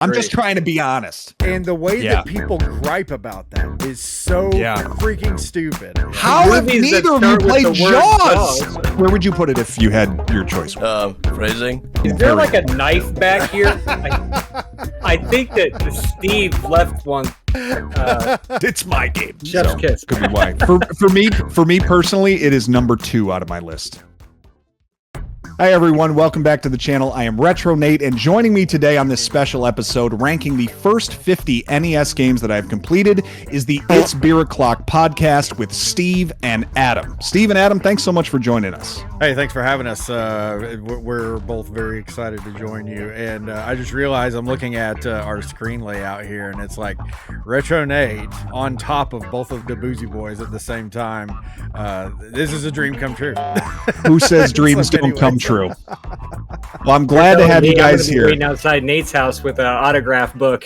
I'm just trying to be honest. And the way that people gripe about that is so freaking stupid. How have neither of you played Jaws? Where would you put it if you had your choice? Phrasing. Is there like a knife back here? I think that Steve left one. It's my game. Chef's kiss. Could be why. For me personally, it is number 2 out of my list. Hi everyone, welcome back to the channel. I am Retro Nate, and joining me today on this special episode, ranking the first 50 NES games that I've completed, is the It's Beer O'Clock podcast with Steve and Adam. Steve and Adam, thanks so much for joining us. Hey, thanks for having us. We're both very excited to join you, and I just realized I'm looking at our screen layout here, and it's like Retro Nate on top of both of the Boozy Boys at the same time. This is a dream come true. Who says dreams don't come true? Well, I'm glad to have you guys here. Waiting outside Nate's house with an autograph book.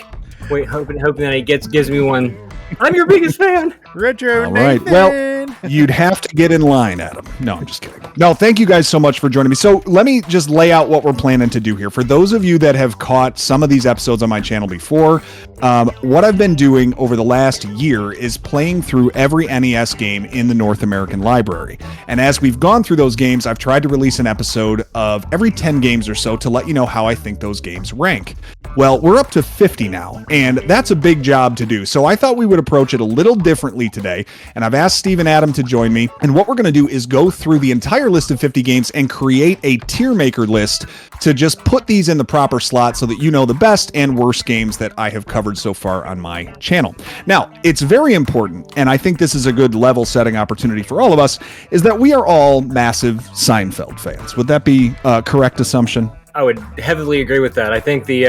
Hoping that he gives me one. I'm your biggest fan. Retro All right. Well, you'd have to get in line, Adam. No, I'm just kidding. No, thank you guys so much for joining me. So let me just lay out what we're planning to do here. For those of you that have caught some of these episodes on my channel before, what I've been doing over the last year is playing through every NES game in the North American library. And as we've gone through those games, I've tried to release an episode of every 10 games or so to let you know how I think those games rank. Well, we're up to 50 now, and that's a big job to do. So I thought we would approach it a little differently today, and I've asked Steve and Adam to join me. And what we're going to do is go through the entire list of 50 games and create a tier maker list to just put these in the proper slot so that you know the best and worst games that I have covered so far on my channel. Now, it's very important, and I think this is a good level setting opportunity for all of us, is that we are all massive Seinfeld fans. Would that be a correct assumption? I would heavily agree with that. I think the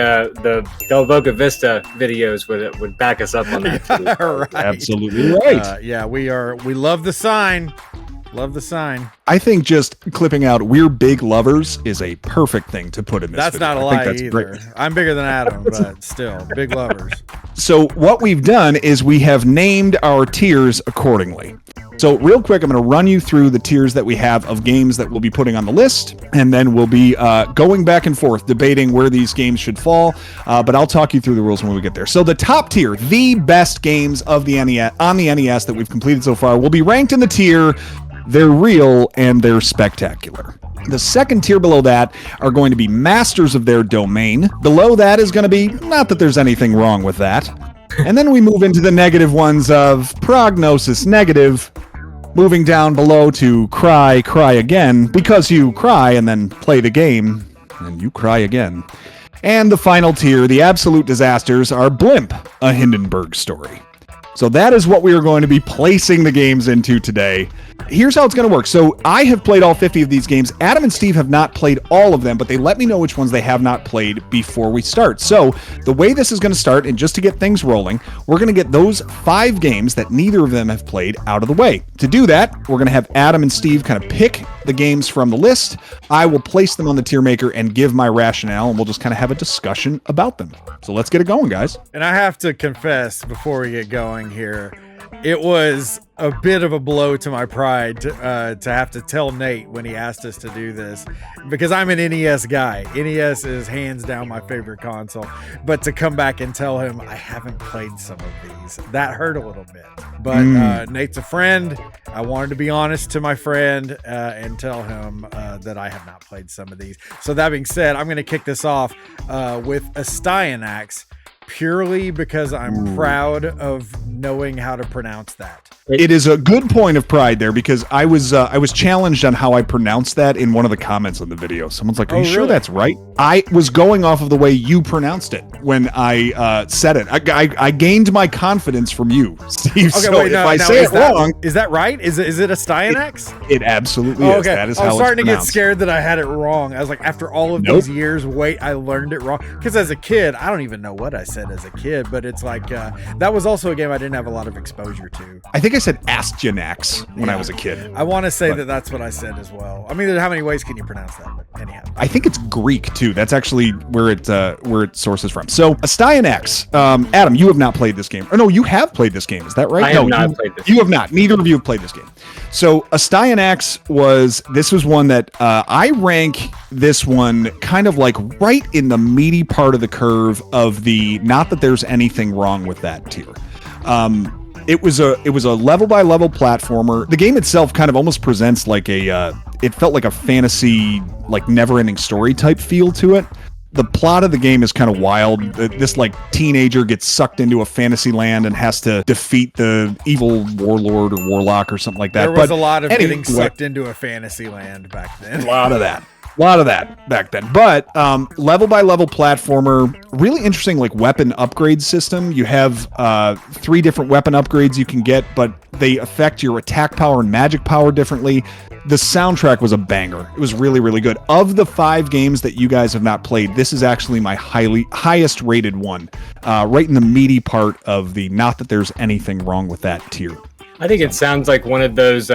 Del Boca Vista videos would back us up on that. Right. Absolutely right. Yeah, we love the sign. Love the sign. I think just clipping out "We're Big Lovers" is a perfect thing to put in this That's video. not a lie either. Great. I'm bigger than Adam, but still, big lovers. So what we've done is we have named our tiers accordingly. So real quick, I'm going to run you through the tiers that we have of games that we'll be putting on the list, and then we'll be going back and forth, debating where these games should fall, but I'll talk you through the rules when we get there. So the top tier, the best games of the NES, on the NES that we've completed so far, will be ranked in the tier "They're real and they're spectacular." The second tier below that are going to be masters of their domain. Below that is going to be, not that there's anything wrong with that. And then we move into the negative ones of prognosis negative, moving down below to cry again, because you cry and then play the game, and you cry again. And the final tier, the absolute disasters, are Blimp, a Hindenburg story. So that is what we are going to be placing the games into today. Here's how it's going to work. So I have played all 50 of these games. Adam and Steve have not played all of them, but they let me know which ones they have not played before we start. So the way this is going to start, and just to get things rolling, we're going to get those 5 games that neither of them have played out of the way. To do that, we're going to have Adam and Steve kind of pick the games from the list. I will place them on the tier maker and give my rationale, and we'll just kind of have a discussion about them. So let's get it going, guys. And I have to confess before we get going here, it was a bit of a blow to my pride to have to tell Nate when he asked us to do this, because I'm an NES guy. NES is hands down my favorite console, but to come back and tell him I haven't played some of these, that hurt a little bit. But Nate's a friend. I wanted to be honest to my friend and tell him that I have not played some of these. So that being said, I'm going to kick this off with Astyanax, purely because I'm proud of knowing how to pronounce that. It is a good point of pride there, because I was challenged on how I pronounced that in one of the comments on the video. Someone's like, "Are you sure that's right?" I was going off of the way you pronounced it when I said it. I gained my confidence from you, Steve. Okay, so wait, if I say it wrong, is that right? Is it Astyanax? It absolutely is. Okay. That is I was how starting it's to get scared that I had it wrong. I was like, after all of these years, wait, I learned it wrong. Because as a kid, I don't even know what I said. said as a kid, but it's like that was also a game I didn't have a lot of exposure to. I think I said Astyanax when I was a kid. I want to say that's what I said as well. I mean, how many ways can you pronounce that? But anyhow, I think it's Greek too. That's actually where it sources from. So Astyanax, Adam, you have not played this game. Or no, you have played this game. Is that right? I have not played this. You have not. Neither of you have played this game. So Astyanax was one that I rank this one kind of like right in the meaty part of the curve of the not that there's anything wrong with that tier. It was a level by level platformer. The game itself kind of almost presents like it felt like a fantasy, like never ending story type feel to it. The plot of the game is kind of wild. This like teenager gets sucked into a fantasy land and has to defeat the evil warlord or warlock or something like that. There was a lot of getting sucked into a fantasy land back then. A lot of that back then. But level by level platformer, really interesting like weapon upgrade system. You have 3 different weapon upgrades you can get, but they affect your attack power and magic power differently. The soundtrack was a banger. It was really, really good. Of the 5 games that you guys have not played, this is actually my highest rated one, right in the meaty part of the not that there's anything wrong with that tier. I think it sounds like one of those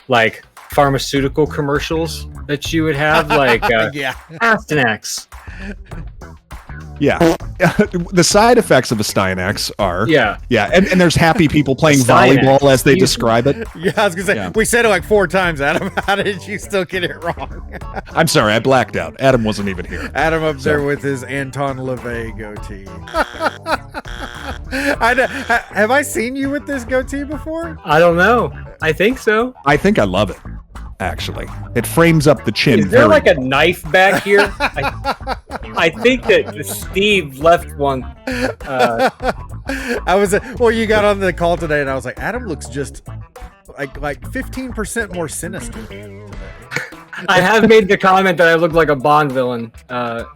like pharmaceutical commercials that you would have, like Astyanax. Yeah. The side effects of Astyanax are... Yeah. And there's happy people playing volleyball as they describe it. Yeah, I was going to say, we said it like 4 times, Adam. How did you still get it wrong? I'm sorry, I blacked out. Adam wasn't even here. Adam up there with his Anton LaVey goatee. Have I seen you with this goatee before? I don't know. I think so. I think I love it, actually. It frames up the chin. Is there like a knife back here? I think that Steve left one. You got on the call today, and I was like, Adam looks just like 15% more sinister today. I have made the comment that I look like a Bond villain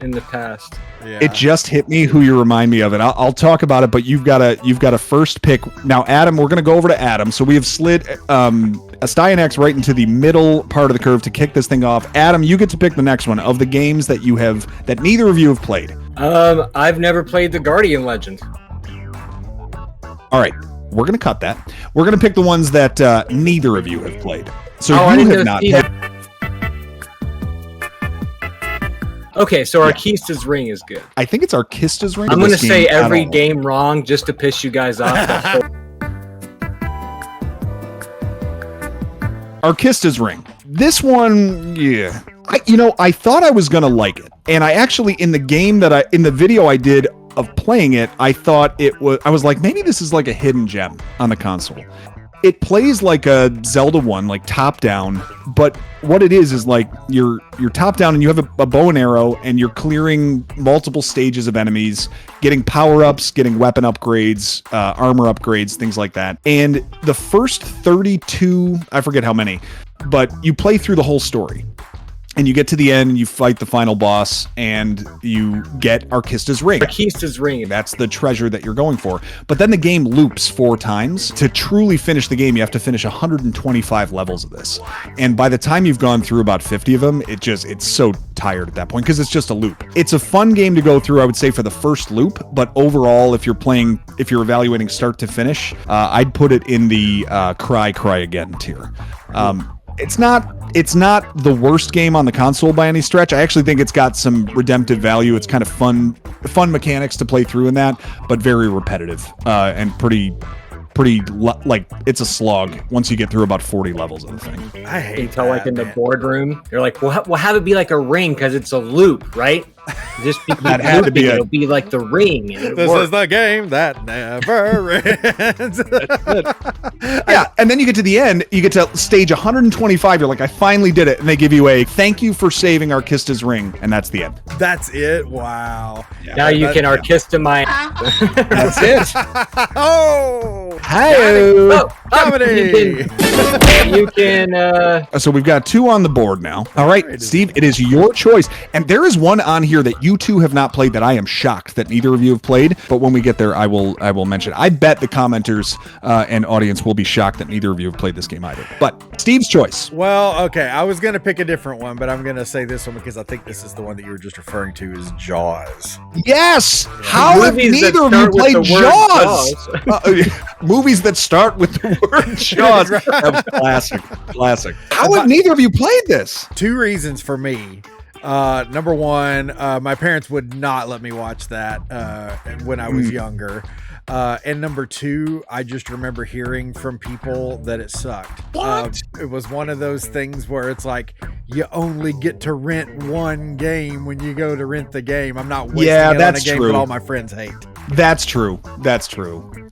in the past. Yeah. It just hit me who you remind me of, and I'll talk about it. But you've got a first pick now, Adam. We're gonna go over to Adam. So we have slid Astyanax right into the middle part of the curve to kick this thing off. Adam, you get to pick the next one of the games that that neither of you have played. I've never played the Guardian Legend. All right, we're gonna cut that. We're gonna pick the ones that neither of you have played. So I you didn't have know not. Steve. Okay, so Arkista's Ring is good. I think it's Arkista's Ring. I'm going to say every game wrong just to piss you guys off. Arkista's Ring. This one, yeah. I thought I was going to like it. And I actually, in the video I did of playing it, I was like, maybe this is like a hidden gem on the console. It plays like a Zelda 1, like top down, but what it is like you're top down and you have a bow and arrow and you're clearing multiple stages of enemies, getting power-ups, getting weapon upgrades, armor upgrades, things like that. And the first 32, I forget how many, but you play through the whole story. And you get to the end, and you fight the final boss, and you get Arkista's Ring. Arkista's Ring. That's the treasure that you're going for. But then the game loops 4 times. To truly finish the game, you have to finish 125 levels of this. And by the time you've gone through about 50 of them, it's so tired at that point, because it's just a loop. It's a fun game to go through, I would say, for the first loop. But overall, if you're evaluating start to finish, I'd put it in the cry again tier. It's not the worst game on the console by any stretch. I actually think it's got some redemptive value. It's kind of fun mechanics to play through in that, but very repetitive and pretty like it's a slog once you get through about 40 levels of the thing. I hate until like in the boardroom, they're like, we'll have it be like a ring because it's a loop, right? Just because that had to be it'll be like the ring. This is the game that never ends. Yeah, and then you get to the end, you get to stage 125, you're like, I finally did it, and they give you a thank you for saving Arkista's Ring, and that's the end. That's it? Wow. Yeah, now you can Arkista my... That's it. Oh! Hey! Comedy! You can... So we've got 2 on the board now. All right, Steve, it is your choice, and there is one on here that you two have not played that I am shocked that neither of you have played. But when we get there, I will mention. I bet the commenters and audience will be shocked that neither of you have played this game either. But Steve's choice. Well, okay, I was gonna pick a different one, but I'm gonna say this one because I think this is the one that you were just referring to is Jaws. Yes. How have neither of you played Jaws? Movies that start with the word Jaws. Classic. How have neither of you played this? Two reasons for me. Number one, my parents would not let me watch that when I was younger. And number two, I just remember hearing from people that it sucked. What? It was one of those things where it's like you only get to rent one game when you go to rent the game. I'm not wasting it on a game that all my friends hate. That's true.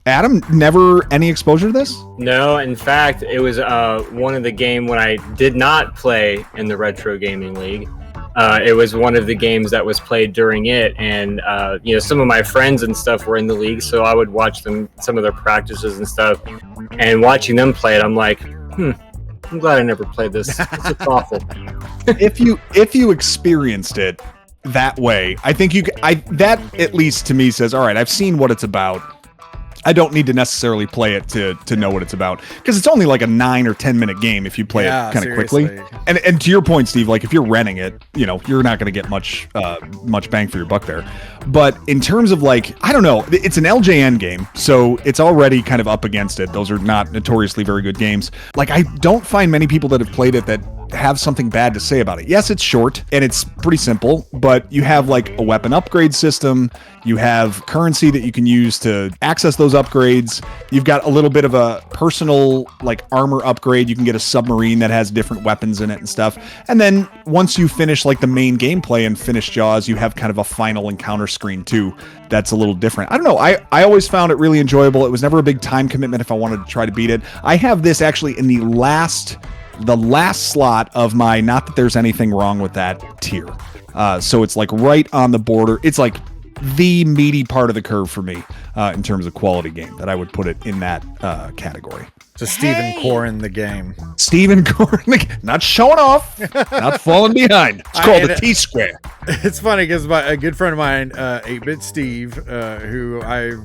Adam, never any exposure to this? No, in fact, it was one of the game when I did not play in the Retro Gaming League. It was one of the games that was played during it, and some of my friends and stuff were in the league, so I would watch them, some of their practices and stuff, and watching them play it, I'm like, I'm glad I never played this. It's awful. If you experienced it that way, I think that at least to me says, all right, I've seen what it's about. I don't need to necessarily play it to know what it's about, because it's only like a 9 or 10 minute game if you play it kind of quickly. And to your point, Steve, like if you're renting it, you're not going to get much bang for your buck there. But in terms of like, I don't know, it's an LJN game, so it's already kind of up against it. Those are not notoriously very good games. Like I don't find many people that have played it that have something bad to say about it. Yes, it's short and it's pretty simple, but you have like a weapon upgrade system. You have currency that you can use to access those upgrades. You've got a little bit of a personal like armor upgrade. You can get a submarine that has different weapons in it and stuff. And then once you finish like the main gameplay and finish Jaws, you have kind of a final encounter screen too. That's a little different. I don't know. I always found it really enjoyable. It was never a big time commitment if I wanted to try to beat it. I have this actually in the last slot of my not that there's anything wrong with that tier. So it's like right on the border. It's like the meaty part of the curve for me in terms of quality game that I would put it in that category. So Stephen Corrin the game. Stephen Corrin, not showing off, not falling behind. It's called the T-Square. It's funny because a good friend of mine, 8-Bit Steve, who I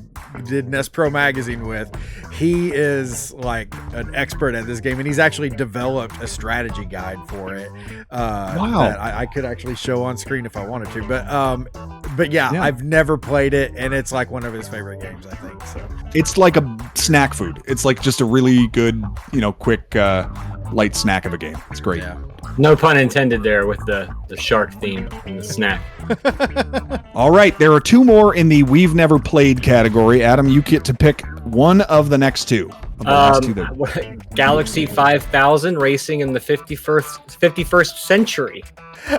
did NES Pro Magazine with, he is like an expert at this game, and he's actually developed a strategy guide for it. Wow. That I could actually show on screen if I wanted to. But yeah, I've never played it, and it's like one of his favorite games, I think. So it's like a snack food. It's like just a really good, quick, light snack of a game. It's great. Yeah. No pun intended there with the shark theme and the snack. All right, there are two more in the we've never played category. Adam, you get to pick one of the next two. Galaxy 5000 racing in the 51st century.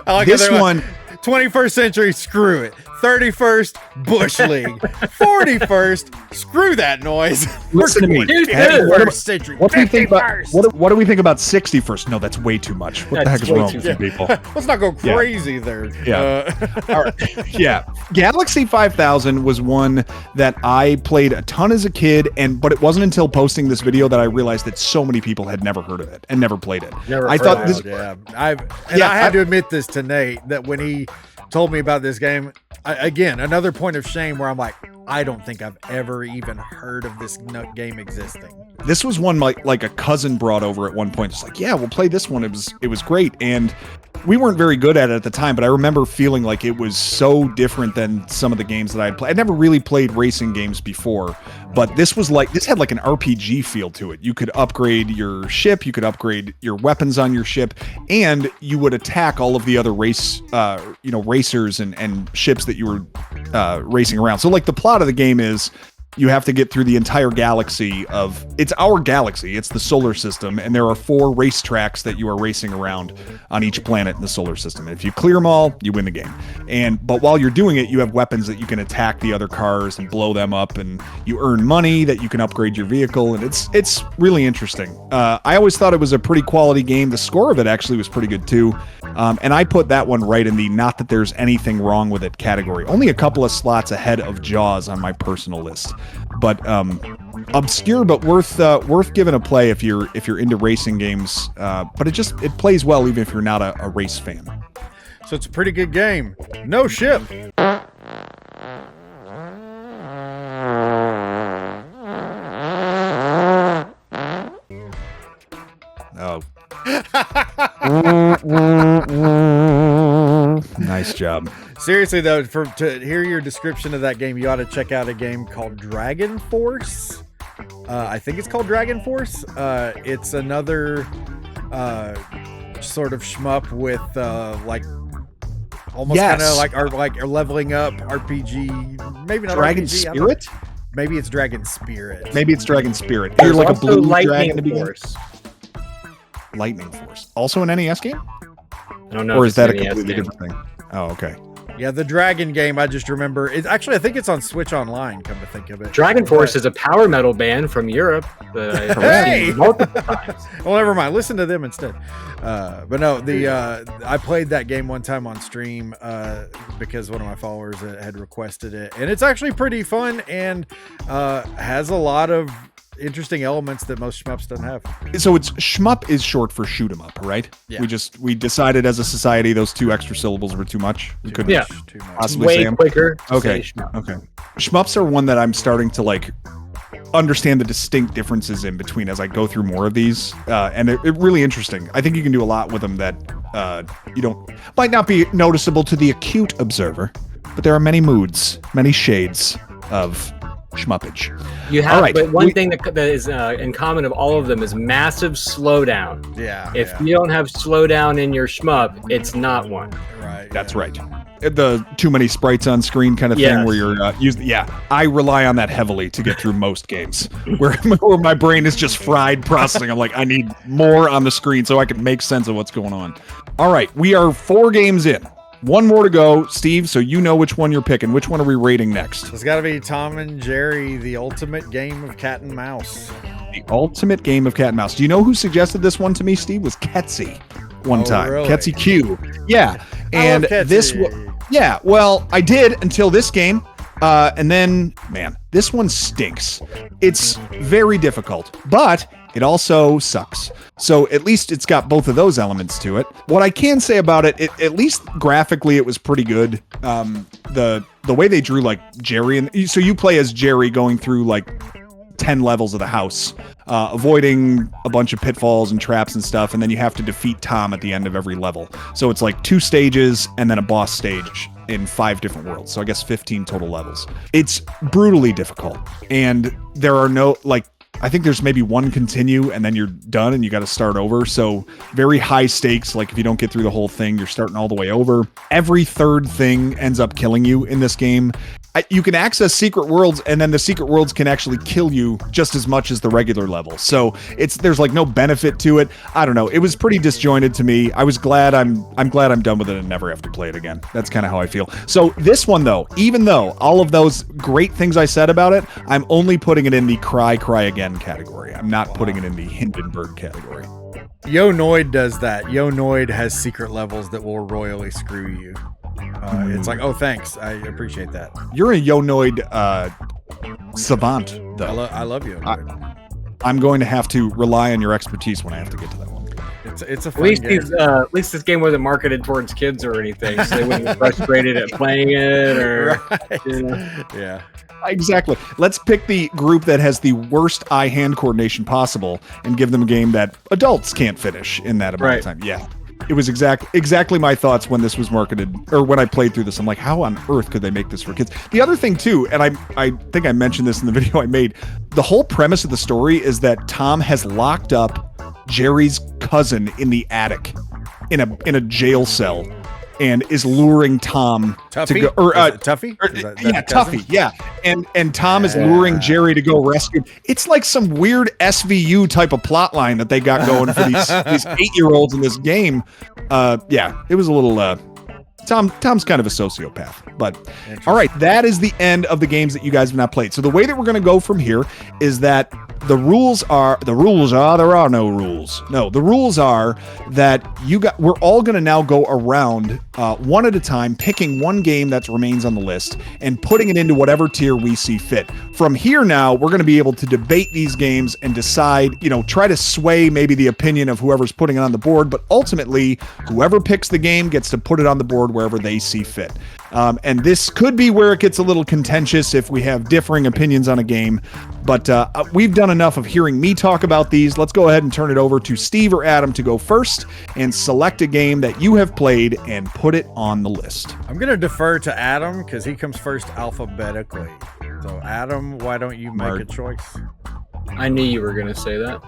I like this one. 21st century, screw it. 31st, Bush League. 41st, screw that noise. Listen to me. 51st century. What do we think about what do we think about 61st? No, that's way too much. What the heck is wrong with you people? Let's not go crazy there. Yeah. All right. Yeah. Galaxy 5000 was one that I played a ton as a kid, but it wasn't until posting this video that I realized that so many people had never heard of it and never played it. I had to admit this to Nate, that when he told me about this game, again, another point of shame where I'm like, I don't think I've ever even heard of this game existing. This was one like a cousin brought over at one point. It's like, yeah, we'll play this one. It was great. And we weren't very good at it at the time, but I remember feeling like it was so different than some of the games that I had played. I'd never really played racing games before, but this had like an RPG feel to it. You could upgrade your ship, you could upgrade your weapons on your ship, and you would attack all of the other racers and ships that you were racing around. So like the plot of the game is you have to get through the entire galaxy it's our galaxy, it's the solar system, and there are 4 racetracks that you are racing around on each planet in the solar system. And if you clear them all, you win the game. But while you're doing it, you have weapons that you can attack the other cars and blow them up, and you earn money that you can upgrade your vehicle, and it's really interesting. I always thought it was a pretty quality game. The score of it actually was pretty good too. And I put that one right in the not that there's anything wrong with it category. Only a couple of slots ahead of Jaws on my personal list. But obscure, but worth giving a play if you're into racing games. But it plays well even if you're not a race fan. So it's a pretty good game. No ship. Oh. Nice job. Seriously though, to hear your description of that game, you ought to check out a game called Dragon Force. I think it's called Dragon Force. It's another sort of shmup with like almost kind of like leveling up RPG. Maybe not Dragon RPG, Spirit. Maybe it's Dragon Spirit. Maybe it's Dragon Spirit. There's You're like a also blue Lightning dragon to begin. Force. Lightning Force. Also an NES game? I don't know. Or if is that a it's an NES completely game. different thing? Oh, okay. Yeah, the Dragon game, I just remember. It's actually, I think it's on Switch Online, come to think of it. Dragon Force is a power metal band from Europe that I've Hey! seen multiple times. Well, never mind. Listen to them instead. But no, I played that game one time on stream because one of my followers had requested it, and it's actually pretty fun and has a lot of interesting elements that most shmups don't have. So it's shmup is short for shoot 'em up, right? Yeah. We decided as a society those two extra syllables were too much. We couldn't Yeah. Too much. possibly Way say 'em. quicker. to Okay. say shmup. Okay. Shmups are one that I'm starting to like understand the distinct differences in between as I go through more of these, and it really interesting. I think you can do a lot with them that might not be noticeable to the acute observer, but there are many moods, many shades of shmuppage. You have, All right, but one thing that is in common of all of them is massive slowdown. Yeah. If yeah, you don't have slowdown in your shmup, it's not one. right. That's yeah. right. The too many sprites on screen kind of thing Yes. where you're using. Yeah, I rely on that heavily to get through most games where my brain is just fried processing. I'm like, I need more on the screen so I can make sense of what's going on. All right, we are 4 games in. One more to go, Steve, so you know which one you're picking. Which one are we rating next? It's got to be Tom and Jerry, the ultimate game of cat and mouse. The ultimate game of cat and mouse. Do you know who suggested this one to me, Steve? Was Ketsy one time. Really? Ketsy Q. Yeah. And I love this Ketsy. yeah, well, I did until this game. And then, man, this one stinks. It's very difficult, but it also sucks. So at least it's got both of those elements to it. What I can say about it, at least graphically, it was pretty good. The way they drew like Jerry, and so you play as Jerry going through like 10 levels of the house, avoiding a bunch of pitfalls and traps and stuff, and then you have to defeat Tom at the end of every level. So it's like 2 stages and then a boss stage in 5 different worlds. So I guess 15 total levels. It's brutally difficult, and there are no, like, I think there's maybe 1 continue and then you're done and you got to start over. So very high stakes. Like if you don't get through the whole thing, you're starting all the way over. Every third thing ends up killing you in this game. You can access secret worlds, and then the secret worlds can actually kill you just as much as the regular level. So there's like no benefit to it. I don't know. It was pretty disjointed to me. I was glad I'm glad I'm done with it and never have to play it again. That's kind of how I feel. So this one though, even though all of those great things I said about it, I'm only putting it in the cry again category. I'm not putting it in the Hindenburg category. Yo Noid does that. Yo Noid has secret levels that will royally screw you. It's like, oh, thanks. I appreciate that. You're a Yonoid savant, though. I love Yo Noid. I'm going to have to rely on your expertise when I have to get to that one. It's a At fun least game. at least this game wasn't marketed towards kids or anything, so they wouldn't get frustrated at playing it or. Right. You know. Yeah. Exactly. Let's pick the group that has the worst eye-hand coordination possible and give them a game that adults can't finish in that amount of time. Yeah. It was exactly my thoughts when this was marketed, or when I played through this. I'm like, how on earth could they make this for kids? The other thing too, and I think I mentioned this in the video I made, the whole premise of the story is that Tom has locked up Jerry's cousin in the attic in a jail cell and is luring Tom Tuffy? to go, or Tuffy? Is that yeah, cousin? Tuffy, yeah, and Tom is luring Jerry to go rescue. It's like some weird SVU type of plot line that they got going for these 8-year-olds in this game. Yeah, it was a little. Tom's kind of a sociopath, but all right, that is the end of the games that you guys have not played. So the way that we're going to go from here is that the rules are there are no rules. No, the rules are that we're all going to now go around one at a time, picking one game that remains on the list and putting it into whatever tier we see fit. From here now, we're going to be able to debate these games and decide, try to sway maybe the opinion of whoever's putting it on the board, but ultimately whoever picks the game gets to put it on the board wherever they see fit. And this could be where it gets a little contentious if we have differing opinions on a game, but we've done enough of hearing me talk about these. Let's go ahead and turn it over to Steve or Adam to go first and select a game that you have played and put it on the list. I'm going to defer to Adam because he comes first alphabetically. So Adam, why don't you make a choice? I knew you were going to say that.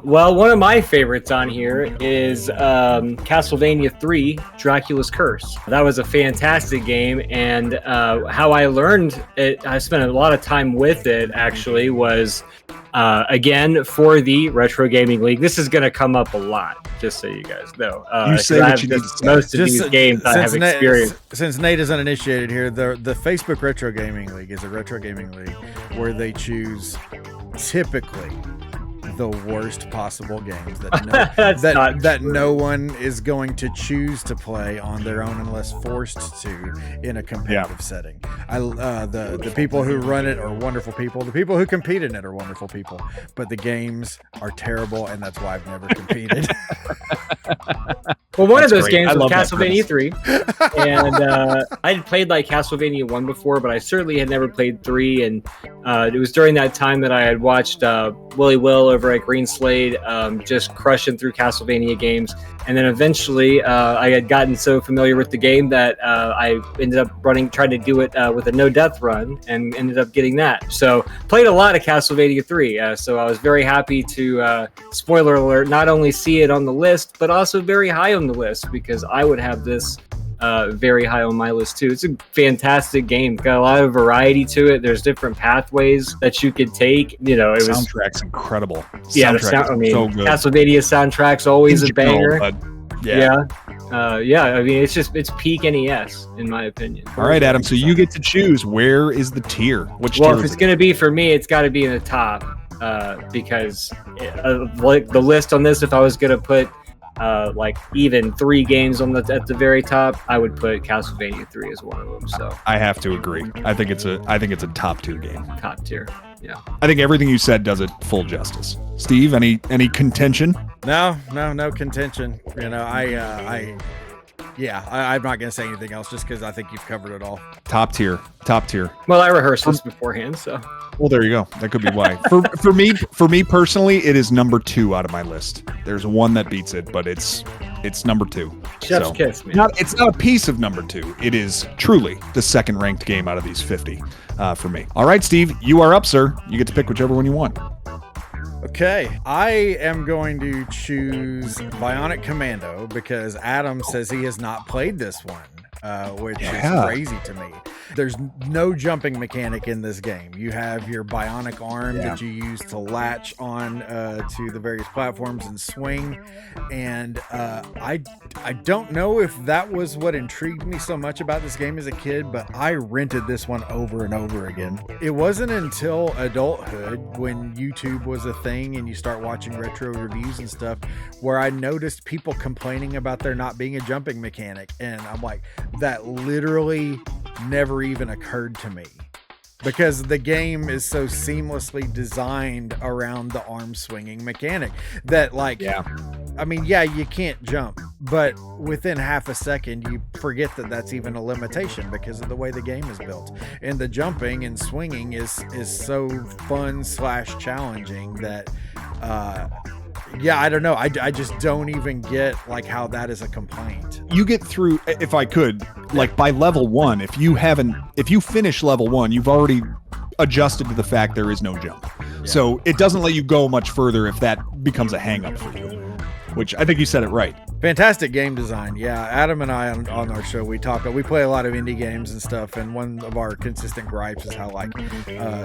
Well, one of my favorites on here is Castlevania III, Dracula's Curse. That was a fantastic game, and how I learned it, I spent a lot of time with it, actually, was, again, for the Retro Gaming League. This is going to come up a lot, just so you guys know. You say what you need to say. Most of these games I have experienced. Since Nate is uninitiated here, the Facebook Retro Gaming League is a retro gaming league where they choose typically the worst possible games that no one is going to choose to play on their own unless forced to in a competitive setting. The people who run it are wonderful people. The people who compete in it are wonderful people. But the games are terrible, and that's why I've never competed. Well, one of those games was Castlevania 3, and I had played like Castlevania 1 before, but I certainly had never played 3, and it was during that time that I had watched Willy Will over at Green Slade just crushing through Castlevania games, and then eventually I had gotten so familiar with the game that I ended up trying to do it with a no-death run, and ended up getting that. So played a lot of Castlevania 3, so I was very happy to, spoiler alert, not only see it on the list, but also very high on the list, because I would have this very high on my list too. It's a fantastic game. It's got a lot of variety to it. There's different pathways that you could take. Soundtrack's incredible. Yeah, so good. Castlevania soundtrack's always a banger. Yeah. I mean, it's peak NES in my opinion. All right, Adam. So you get to choose. Where is the tier? Well, if it's going to be for me, it's got to be in the top because like the list on this, if I was going to put like even 3 games at the very top, I would put Castlevania 3 as one of them. So I have to agree. I think it's a top 2 game. Top tier. Yeah. I think everything you said does it full justice. Steve, any contention? No contention. I'm not going to say anything else just because I think you've covered it all. Top tier. Well, I rehearsed this beforehand, so. Well, there you go. That could be why. For me personally, it is number 2 out of my list. There's one that beats it, but it's number 2. Chef's kiss, man. It's not a piece of number 2. It is truly the second ranked game out of these 50 for me. All right, Steve, you are up, sir. You get to pick whichever one you want. Okay, I am going to choose Bionic Commando because Adam says he has not played this one, which is crazy to me. There's no jumping mechanic in this game. You have your bionic arm that you use to latch on to the various platforms and swing. And I don't know if that was what intrigued me so much about this game as a kid, but I rented this one over and over again. It wasn't until adulthood, when YouTube was a thing and you start watching retro reviews and stuff, where I noticed people complaining about there not being a jumping mechanic. And I'm like, that literally never even occurred to me, because the game is so seamlessly designed around the arm swinging mechanic that you can't jump, but within half a second you forget that that's even a limitation because of the way the game is built. And the jumping and swinging is so fun / challenging that I don't know. I just don't even get like how that is a complaint. You get through, if I could, like by level 1, if you finish level 1, you've already adjusted to the fact there is no jump. Yeah. So it doesn't let you go much further if that becomes a hang up for you, which I think you said it right. Fantastic game design. Yeah, Adam and I on our show, we play a lot of indie games and stuff, and one of our consistent gripes is how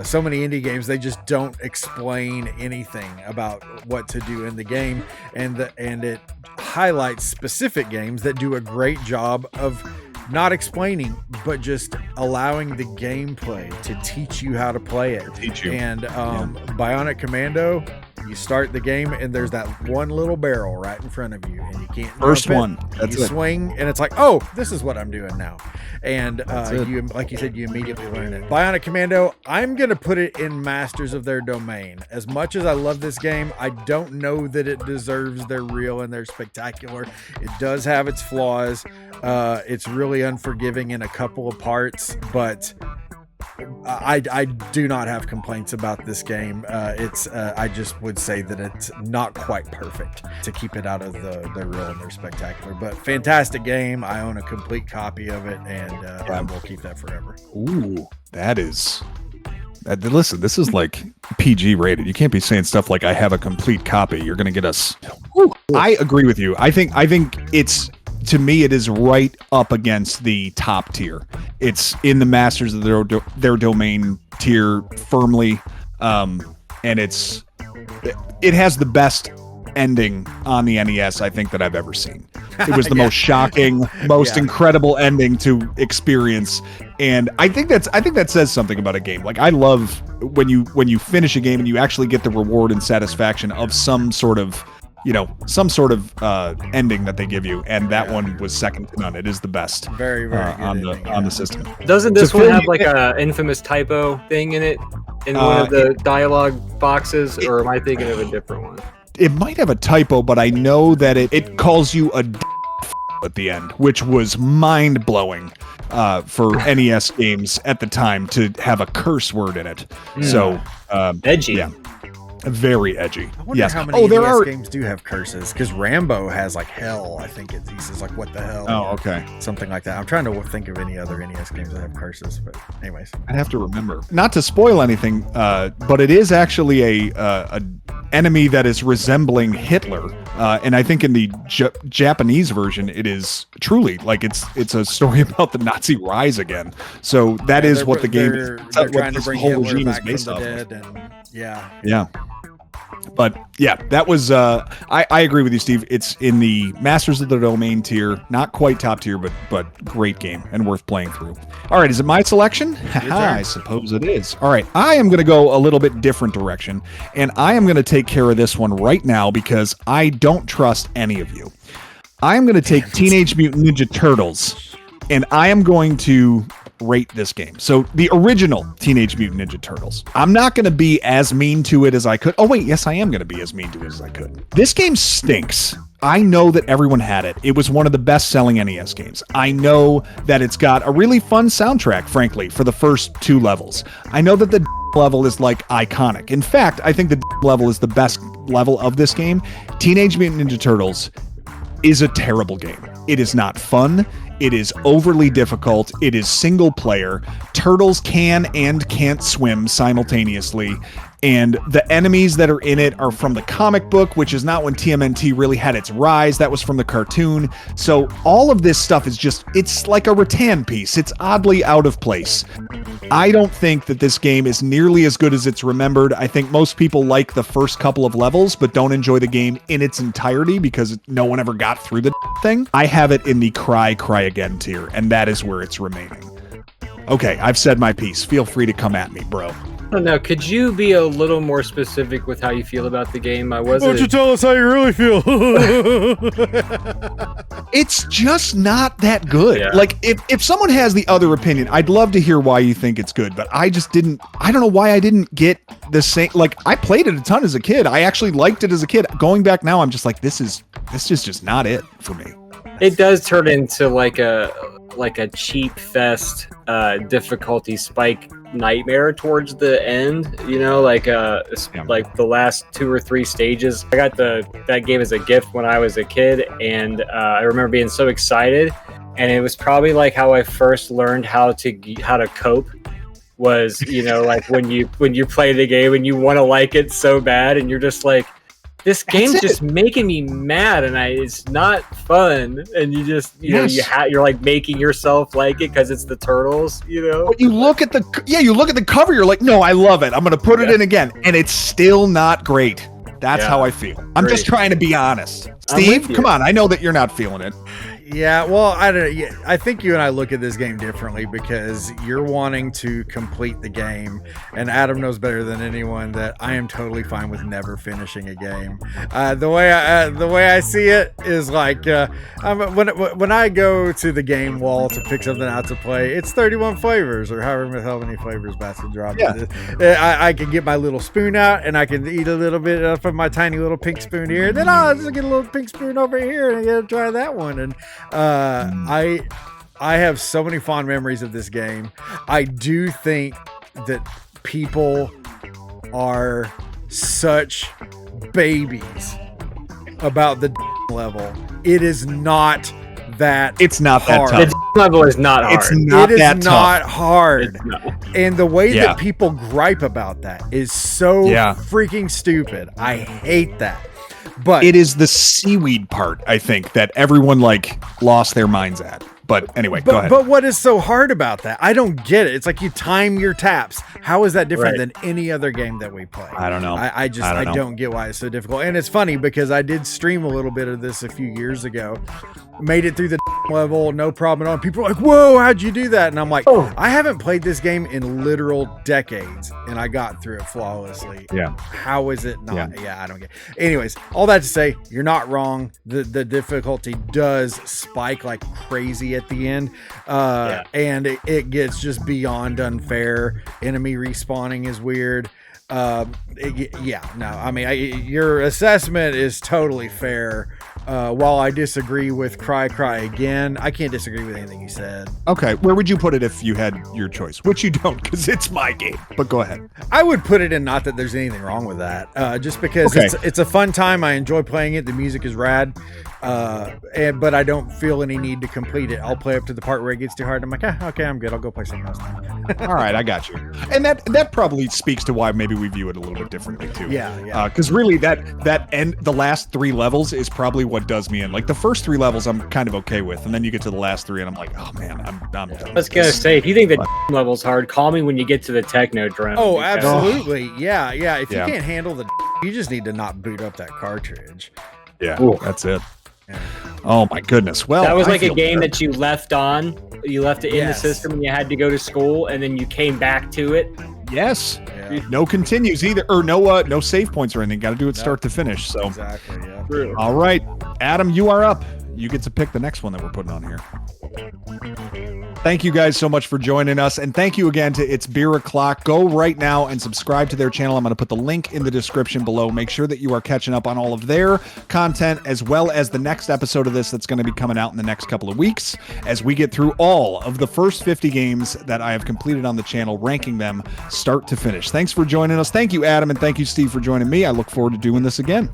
so many indie games, they just don't explain anything about what to do in the game, and it highlights specific games that do a great job of not explaining, but just allowing the gameplay to teach you how to play it. Teach you. And Bionic Commando, you start the game and there's that one little barrel right in front of you, and you can't First jump it. one. That's you it. swing, and it's like, oh, this is what I'm doing now. And you, like you said, you immediately learn it. Bionic Commando, I'm gonna put it in Masters of their domain. As much as I love this game, I don't know that it deserves their real and their spectacular. It does have its flaws. It's really unforgiving in a couple of parts, but I do not have complaints about this game. I just would say that it's not quite perfect to keep it out of their real and their spectacular, but fantastic game. I own a complete copy of it, and I will keep that forever. Ooh, that is. Listen, this is like PG rated. You can't be saying stuff like I have a complete copy. You're going to get us. Ooh, I agree with you. I think it's. To me, it is right up against the top tier. It's in the Masters of their domain tier firmly, and it has the best ending on the NES I think that I've ever seen. It was the most shocking, most incredible ending to experience, and I think that says something about a game. Like, I love when you finish a game and you actually get the reward and satisfaction of some sort of ending that they give you, and that one was second to none. It is the best. Very, very good on the system. Doesn't this one have like a infamous typo thing in it in one of the dialogue boxes, or am I thinking of a different one? It might have a typo, but I know that it calls you a at the end, which was mind blowing for NES games at the time to have a curse word in it. So edgy. Yeah. Very edgy. I wonder how many NES games do have curses, because Rambo has like hell. I think he says like, what the hell? Oh, okay. Something like that. I'm trying to think of any other NES games that have curses, but anyways. I'd have to remember. Not to spoil anything, but it is actually a enemy that is resembling Hitler. And I think in the Japanese version, it is truly like it's a story about the Nazi rise again. So that is what the game is. They're trying to bring whole Hitler regime back is based from off the of. dead, and Yeah. But yeah, that was I agree with you, Steve. It's in the Masters of the Domain tier, not quite top tier, but great game and worth playing through. All right, is it my selection? I suppose it is. All right, I am going to go a little bit different direction, and I am going to take care of this one right now because I don't trust any of you. I am going to take Teenage Mutant Ninja Turtles, and I am going to rate this game. So the original Teenage Mutant Ninja Turtles. I'm not going to be as mean to it as I could. Oh wait, yes, I am going to be as mean to it as I could. This game stinks. I know that everyone had it. It was one of the best-selling NES games. I know that it's got a really fun soundtrack, frankly, for the first two levels. I know that the level is like iconic. In fact, I think the level is the best level of this game. Teenage Mutant Ninja Turtles is a terrible game. It is not fun. It is overly difficult. It is single player. Turtles can and can't swim simultaneously. And the enemies that are in it are from the comic book, which is not when TMNT really had its rise. That was from the cartoon. So all of this stuff is just, it's like a rattan piece. It's oddly out of place. I don't think that this game is nearly as good as it's remembered. I think most people like the first couple of levels, but don't enjoy the game in its entirety because no one ever got through the thing. I have it in the cry again tier, and that is where it's remaining. Okay, I've said my piece. Feel free to come at me, bro. Now, could you be a little more specific with how you feel about the game? Why don't you tell us how you really feel? It's just not that good. Yeah. Like, if someone has the other opinion, I'd love to hear why you think it's good, but I don't know why I didn't get the same. Like, I played it a ton as a kid. I actually liked it as a kid. Going back now, I'm just like, this is just not it for me. It does turn into like a cheap fest difficulty spike nightmare towards the end, you know, like the last 2 or 3 stages. I got that game as a gift when I was a kid, and I remember being so excited, and it was probably like how I first learned how to cope was, you know, like when you play the game and you want to like it so bad and you're just like, this game's just making me mad, and it's not fun. And you just, you're like making yourself like it because it's the Turtles, you know. But you look at the cover, you're like, no, I love it. I'm gonna put it in again, and it's still not great. That's how I feel. I'm just trying to be honest. Steve, come on, I know that you're not feeling it. Yeah, well, I don't. Yeah, I think you and I look at this game differently because you're wanting to complete the game, and Adam knows better than anyone that I am totally fine with never finishing a game. The way I see it is like when I go to the game wall to pick something out to play, it's 31 flavors or however many flavors Basket dropped. Yeah. I can get my little spoon out and I can eat a little bit from my tiny little pink spoon here. Then I'll just get a little pink spoon over here and I gotta try that one. And I have so many fond memories of this game. I do think that people are such babies about the level. It is not that It's not hard. that tough. The level is not hard. It's not It is that not tough. hard. It's not. And the way Yeah. that people gripe about that is so Yeah. freaking stupid. I hate that. But It is the seaweed part, I think, that everyone like lost their minds at. But anyway, go ahead. But what is so hard about that? I don't get it. It's like you time your taps. How is that different Right. than any other game that we play? I don't know. I don't get why it's so difficult. And it's funny because I did stream a little bit of this a few years ago. Made it through the level, no problem at all. People are like, whoa, how'd you do that? And I'm like, I haven't played this game in literal decades and I got through it flawlessly. Yeah. How is it not? Yeah, I don't get it. Anyways, all that to say, you're not wrong. The difficulty does spike like crazy at the end. And it gets just beyond unfair. Enemy respawning is weird. Your assessment is totally fair. While I disagree with Cry again, I can't disagree with anything you said. Okay, where would you put it if you had your choice? Which you don't, because it's my game. But go ahead. I would put it in, not that there's anything wrong with that, just because it's a fun time. I enjoy playing it. The music is rad, but I don't feel any need to complete it. I'll play up to the part where it gets too hard. I'm like, okay, I'm good. I'll go play something else now. All right, I got you. And that probably speaks to why maybe we view it a little bit differently too. Yeah. Because really, that end, the last 3 levels is probably what does me in. Like the first 3 levels, I'm kind of okay with, and then you get to the last 3, and I'm like, oh man, I'm done. I was gonna say, if you think the level's hard, call me when you get to the techno drone. Oh, because- absolutely. Yeah. If you Yeah. can't handle you just need to not boot up that cartridge. Yeah, Ooh. that's it. Yeah. Oh my goodness. Well, That was I like a feel game better. that you left on. You left it in the Yes. system and you had to go to school, and then you came back to it. Yes. Yeah. No continues either, or no save points or anything. Got to do it start to finish. So, Exactly. Yeah. all right, Adam, you are up. You get to pick the next one that we're putting on here. Thank you guys so much for joining us, and thank you again to It's Beer O'Clock. Go right now and subscribe to their channel. I'm going to put the link in the description below. Make sure that you are catching up on all of their content, as well as the next episode of this that's going to be coming out in the next couple of weeks, as we get through all of the first 50 games that I have completed on the channel, ranking them start to finish. Thanks for joining us. Thank you, Adam, and thank you, Steve, for joining me. I look forward to doing this again.